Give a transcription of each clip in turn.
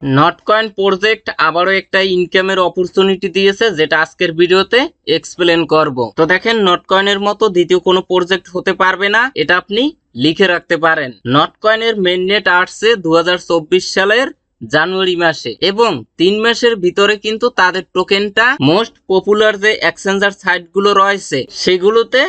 নটকয়েন project আবারও একটা ইনকামের অপরচুনিটি দিয়েছে, যেটা আজকের ভিডিওতে এক্সপ্লেন করব। তো দেখেন, নটকয়েনের মতো দ্বিতীয় কোনো প্রজেক্ট হতে পারবে না, এটা আপনি লিখে রাখতে পারেন। নটকয়েনের মেইননেট আসছে 2024 সালের জানুয়ারি মাসে, এবং 3 মাসের ভিতরে কিন্তু তাদের টোকেনটা মোস্ট পপুলার যে এক্সচেঞ্জার সাইট গুলো রয়েছে সেগুলোতে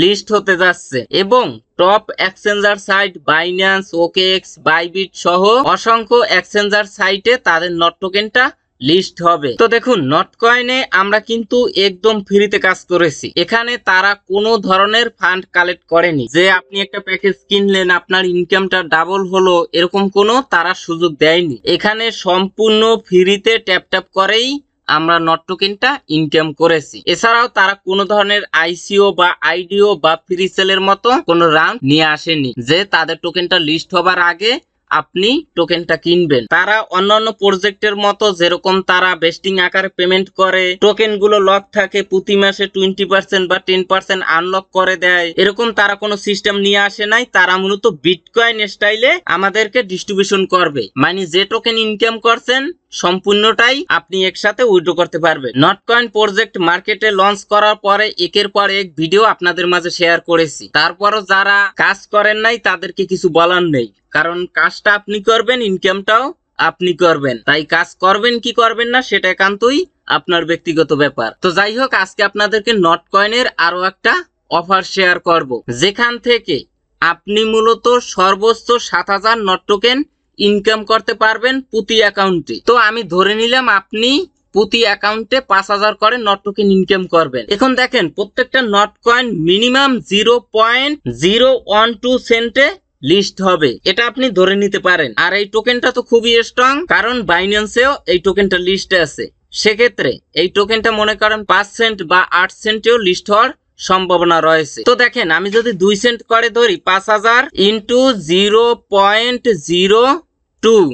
লিস্ট হতে যাচ্ছে, এবং top exchanger site Binance, OKX, Bybit সহ অসংখ্য এক্সচেঞ্জার সাইটে তাদের নট টোকেনটা লিস্ট হবে। তো দেখুন, নটকয়েনে আমরা কিন্তু একদম ফ্রিতে কাজ করেছি। এখানে তারা কোনো ধরনের ফান্ড কালেক্ট করেনি, যে আপনি একটা প্যাকেজ কিনলেন আপনার ইনকামটা ডাবল হলো, এরকম কোনো তারা সুযোগ দেয়নি। এখানে সম্পূর্ণ ফ্রিতে ট্যাপ ট্যাপ করেই আমরা নট টোকেনটা ইনকাম করেছি। এছাড়াও তারা কোনো ধরনের আইসিও বা আইডিও বা ফ্রি সেলের মতো কোনো রাউন্ড নিয়ে আসেনি, যে তাদের টোকেনটা লিস্ট হবার আগে আপনি টোকেনটা কিনবেন। তারা অন্যান্য প্রজেক্টের মতো যেরকম তারা বেস্টিং আকারে পেমেন্ট করে, টোকেন গুলো লক থাকে, প্রতি মাসে 20% বা 10% আনলক করে দেয়, এরকম তারা কোনো সিস্টেম নিয়ে আসে নাই। তারা মূলত বিটকয়েন স্টাইলে আমাদেরকে ডিস্ট্রিবিউশন করবে, মানে যে টোকেন ইনকাম করছেন সম্পূর্ণটাই আপনি একসাথে উইথড্র করতে পারবেন। নটকয়েন প্রজেক্ট মার্কেটে লঞ্চ করার পরে একের পর এক ভিডিও আপনাদের মাঝে শেয়ার করেছি। তারপরও যারা কাজ করেন নাই তাদেরকে কিছু বলার নেই, কারণ কাজটা আপনি করবেন, ইনকামটাও আপনি করবেন। তাই কাজ করবেন কি করবেন না সেটা একান্তই আপনার ব্যক্তিগত ব্যাপার। তো যাই হোক, আজকে আপনাদেরকে নটকয়েনের আরো একটা অফার শেয়ার করব, যেখান থেকে আপনি মূলত সর্বোচ্চ 7000 নট টোকেন ইনকাম করতে পারবেন প্রতি অ্যাকাউন্টে। তো আমি ধরে নিলাম আপনি প্রতি অ্যাকাউন্টে 5000 করে নট টোকেন ইনকাম করবেন। এখন দেখেন, প্রত্যেকটা নট কয়েন মিনিমাম 0.012 সেন্টে লিস্ট হবে, এটা আপনি ধরে নিতে পারেন। আর এই টোকেনটা তো খুবই স্ট্রং, কারণ বাইন্যান্সেও এই টোকেনটা লিস্টে আছে। সেক্ষেত্রে এই টোকেনটা মনে করেন 5 সেন্ট বা 8 সেন্টেও লিস্ট হওয়ার সম্ভাবনা রয়েছে। তো দেখেন, আমি যদি 2 সেন্ট করে ধরি, 5000 ইন্টু 0.02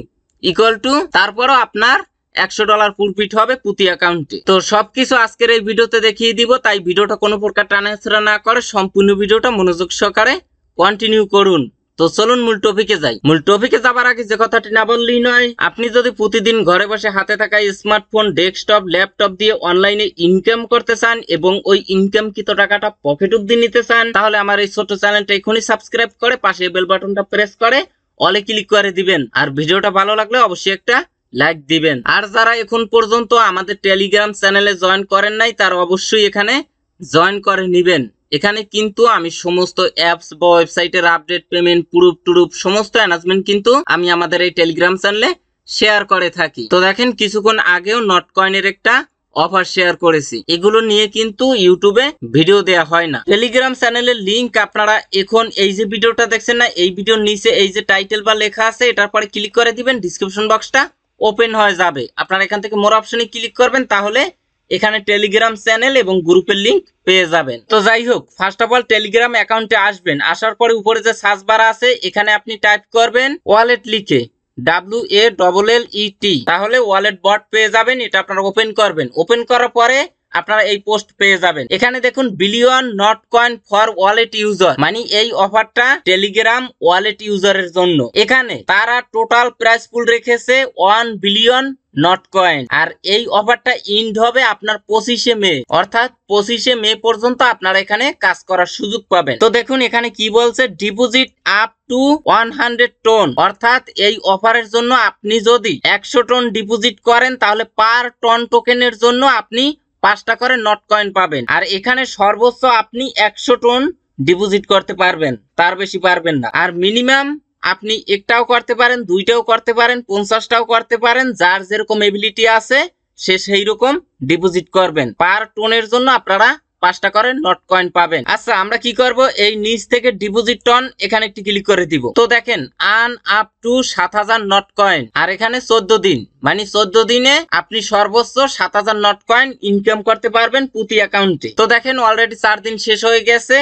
ইকুয়াল টু, তারপরও আপনার $100 প্রফিট হবে প্রতি অ্যাকাউন্টে। তো সবকিছু আজকের এই ভিডিওতে দেখিয়ে দিব, তাই ভিডিওটা কোনো প্রকার টানাছাড়া না করে সম্পূর্ণ ভিডিওটা মনোযোগ সহকারে কন্টিনিউ করুন। তো চলুন মূল টপিকে যাই। মূল টপিকে যাবার আগে যে কথাটি না বললেই নয়, আপনি যদি প্রতিদিন ঘরে বসে হাতে থাকা স্মার্টফোন, ডেস্কটপ, ল্যাপটপ দিয়ে অনলাইনে ইনকাম করতে চান এবং ওই ইনকামকৃত টাকাটা পকেট অব্দি নিতে চান, তাহলে আমার এই ছোট চ্যানেলটা এখনই সাবস্ক্রাইব করে পাশে বেল বাটনটা প্রেস করে অলে ক্লিক করে দিবেন। আর ভিডিওটা ভালো লাগলে অবশ্যই একটা লাইক দিবেন। আর যারা এখন পর্যন্ত আমাদের টেলিগ্রাম চ্যানেলে জয়েন করেন নাই, তারা অবশ্যই এখানে জয়েন করে নিবেন। এখানে কিন্তু আমি সমস্ত অ্যাপস বা ওয়েবসাইটের আপডেট, পেমেন্ট, প্রুফ টুরুফ সমস্ত অ্যানাউন্সমেন্ট কিন্তু আমি আমাদের এই টেলিগ্রাম চ্যানেলে শেয়ার করে থাকি। তো দেখেন, কিছুক্ষণ আগেও নটকয়েনের একটা অফার শেয়ার করেছি, এগুলো নিয়ে কিন্তু ইউটিউবে ভিডিও দেয়া হয় না। টেলিগ্রাম চ্যানেলের লিংক আপনারা এখন এই যে ভিডিওটা দেখছেন না, এই ভিডিওর নিচে এই যে টাইটেল বা লেখা আছে, এটার পরে ক্লিক করে দিবেন, ডিসক্রিপশন বক্সটা ওপেন হয়ে যাবে। আপনারা এখান থেকে মোর অপশনে ক্লিক করবেন, তাহলে এখানে টেলিগ্রাম চ্যানেল এবং গ্রুপের লিংক পেয়ে যাবেন। তো যাই হোক, ফার্স্ট অফ অল টেলিগ্রাম অ্যাকাউন্টে আসবেন। আসার পরে উপরে যে সার্চ বার আছে, এখানে আপনি টাইপ করবেন ওয়ালেট লিখে, WALLET, তাহলে ওয়ালেট বট পেয়ে যাবেন। এটা আপনারা ওপেন করবেন। ওপেন করার পরে আপনারা এই পোস্ট পেয়ে যাবেন। এখানে দেখুন billion Not coin for wallet user, মানে এই অফারটা টেলিগ্রাম ওয়ালেট ইউজারের জন্য। এখানে তারা টোটাল প্রাইস পুল রেখেছে 1 বিলিয়ন নট কয়েন। আর এই অফারটা ইন্ড হবে আপনার 25শে মে, অর্থাৎ 25শে মে পর্যন্ত আপনারা এখানে কাজ করার সুযোগ পাবেন। তো দেখুন এখানে কি বলছে, ডিপোজিট আপ টু 100 টন, অর্থাৎ এই অফারের জন্য আপনি যদি 100 টন ডিপোজিট করেন, তাহলে পার টন টোকেনের জন্য আপনি 5টা করে নট কয়েন পাবেন। আর এখানে সর্বোচ্চ আপনি 100 টন ডিপোজিট করতে পারবেন, তার বেশি পারবেন না। আর মিনিমাম আপনি একটাও করতে পারেন, দুইটাও করতে পারেন, 50টাও করতে পারেন, যার যেরকম এবিলিটি আছে সে সেই রকম ডিপোজিট করবেন। পার টনের জন্য আপনারা 5টা করে নট কয়েন পাবেন। আচ্ছা, আমরা কি করব, এই নিচ থেকে ডিপোজিট টন এখানে একটি ক্লিক করে দিব। তো দেখেন, earn up to 7000 Notcoin, আর এখানে 14 দিন, মানে 14 দিনে আপনি সর্বোচ্চ 7000 নট কয়েন ইনকাম করতে পারবেন প্রতি অ্যাকাউন্টে। তো দেখেন, অলরেডি 4 দিন শেষ হয়ে গেছে,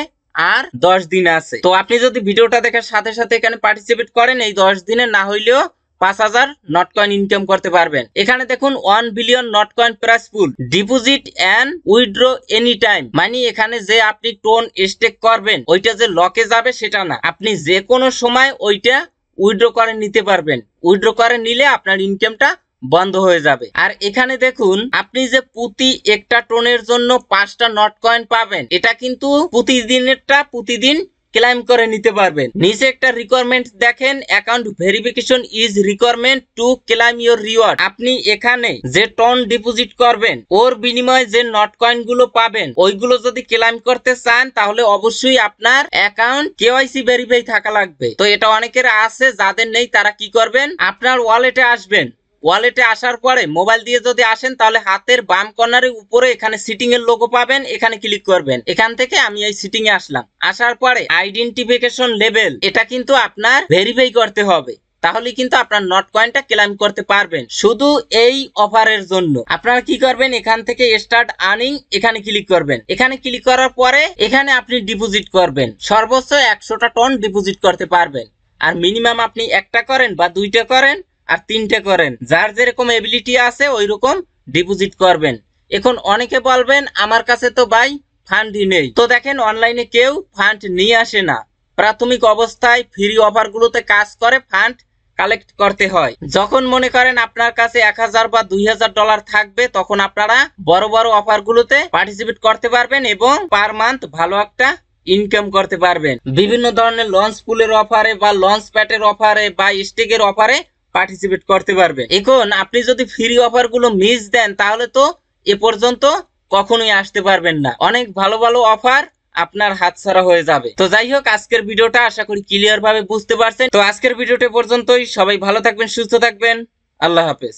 আর 10 দিন আছে। তো আপনি যদি ভিডিওটা দেখার সাথে সাথে এখানে পার্টিসিপেট করেন, এই 10 দিনে না হইলেও 5000 নট কয়েন ইনকাম করতে পারবেন। এখানে দেখুন 1 billion Not coin price pool, deposit and withdraw any time, মানে এখানে যে আপনি টোন স্টেক করবেন ওইটা যে লকে যাবে সেটা না, আপনি যে কোনো সময় ওইটা উইথড্র করে নিতে পারবেন। উইথড্র করে নিলে আপনার ইনকামটা বন্ধ হয়ে যাবে। আর এখানে দেখুন আপনি যে প্রতি একটা টোনের জন্য 5টা নট কয়েন পাবেন, এটা কিন্তু প্রতিদিনেরটা প্রতিদিন ক্লাইম করে নিতে পারবেন। নিচে একটা রিকোয়ারমেন্ট দেখেন, account verification is requirement to claim your reward. আপনি এখানে যে টন ডিপোজিট করবেন ওর বিনিময়ে যে নট কয়েন গুলো পাবেন ওইগুলো যদি ক্লাইম করতে চান তাহলে অবশ্যই আপনার অ্যাকাউন্ট কেওয়াইসি ভেরিফাই থাকা লাগবে। তো এটা অনেকের আছে, যাদের নেই তারা কি করবেন, আপনার ওয়ালেটে আসবেন। ওয়ালেটে আসার পরে মোবাইল দিয়ে যদি আসেন তাহলে হাতের বাম কর্নারে উপরে এখানে সিটিং এর লোগো পাবেন, এখানে ক্লিক করবেন। এখান থেকে আমি এই সিটিং এ আসলাম। আসার পরে আইডেন্টিফিকেশন লেভেল এটা কিন্তু আপনার ভেরিফাই করতে হবে, তাহলে কিন্তু আপনার নট কয়েনটা ক্লেম করতে পারবেন। শুধু এই অফারের জন্য আপনারা কি করবেন, এখান থেকে স্টার্ট আর্নিং এখানে ক্লিক করবেন। এখানে ক্লিক করার পরে এখানে আপনি ডিপোজিট করবেন, সর্বোচ্চ 100টা টন ডিপোজিট করতে পারবেন। আর মিনিমাম আপনি একটা করেন বা 2টা করেন আর 3টে করেন, যার যেরকম এবিলিটি আছে ওই রকম ডিপোজিট করবেন। এখন অনেকে বলবেন আমার কাছে তো ভাই ফান্ডই নেই। তো দেখেন অনলাইনে কেউ ফান্ড নিয়ে আসে না, প্রাথমিক অবস্থায় ফ্রি অফারগুলোতে কাজ করে ফান্ড কালেক্ট করতে হয়। যখন মনে করেন আপনার কাছে 1000 বা 2000 ডলার থাকবে তখন আপনারা বড় বড় অফারগুলোতে পার্টিসিপেট করতে পারবেন এবং পার মান্থ ভালো একটা ইনকাম করতে পারবেন। বিভিন্ন ধরনের লঞ্চ পুলের অফারে বা লঞ্চ প্যাডের অফারে বা স্টেকের অফারে পার্টিসিপেট করতে পারবেন। এখন আপনি যদি ফ্রি অফার গুলো মিস দেন তাহলে তো এ পর্যন্ত কখনোই আসতে পারবেন না। অনেক ভালো ভালো অফার আপনার হাতছাড়া হয়ে যাবে। তো যাই হোক, আজকের ভিডিওটা আশা করি ক্লিয়ার ভাবে বুঝতে পারছেন। তো আজকের ভিডিওটা পর্যন্তই। সবাই ভালো থাকবেন, সুস্থ থাকবেন। আল্লাহ হাফেজ।